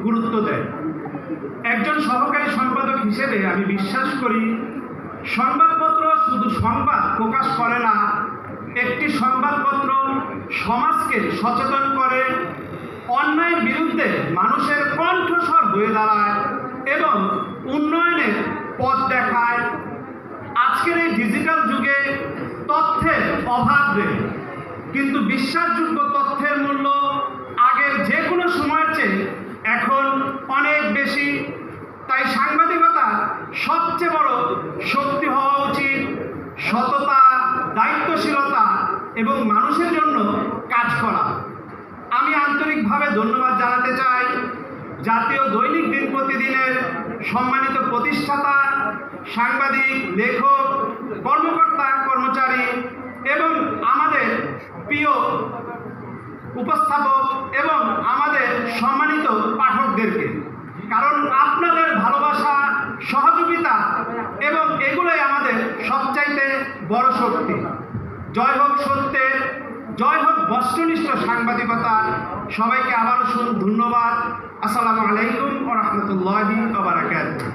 গুরুত্ব দেয়। একজন সহকারী সম্পাদক হিসেবে আমি বিশ্বাস করি, সংবাদপত্র শুধু সংবাদ প্রকাশ করে না, একটি সংবাদপত্র সমাজকে সচেতন করে, অন্যায়ের বিরুদ্ধে মানুষের কণ্ঠস্বর হয়ে দাঁড়ায় এবং উন্নয়নের পথ দেখায়। আজকের এই ডিজিটাল যুগে তথ্যের অভাব নেই, কিন্তু বিশ্বাসযোগ্য তথ্যের মূল্য আগের যে কোনো সময়ের চেয়ে এখন অনেক বেশি। তাই সাংবাদিকতা সবচেয়ে বড় শক্তি হওয়া উচিত সততা, দায়িত্বশীলতা এবং মানুষের জন্য কাজ করা। আমি আন্তরিকভাবে ধন্যবাদ জানাতে চাই জাতীয় দৈনিক দিন প্রতিদিনের সম্মানিত প্রতিষ্ঠাতা, সাংবাদিক, লেখক, কর্মকর্তা, কর্মচারী এবং আমাদের প্রিয় উপস্থাপক এবং আমাদের সম্মানিত পাঠকদেরকে। কারণ আপনাদের ভালোবাসা, সহযোগিতা এবং এগুলোই আমাদের সবচাইতে বড় শক্তি। জয় হোক সত্যের, জয় হোক বস্তুনিষ্ঠ সাংবাদিকতা। সবাইকে আবারও ধন্যবাদ। আসসালামু আলাইকুম ওয়া রাহমাতুল্লাহি ওয়া বারাকাতুহু।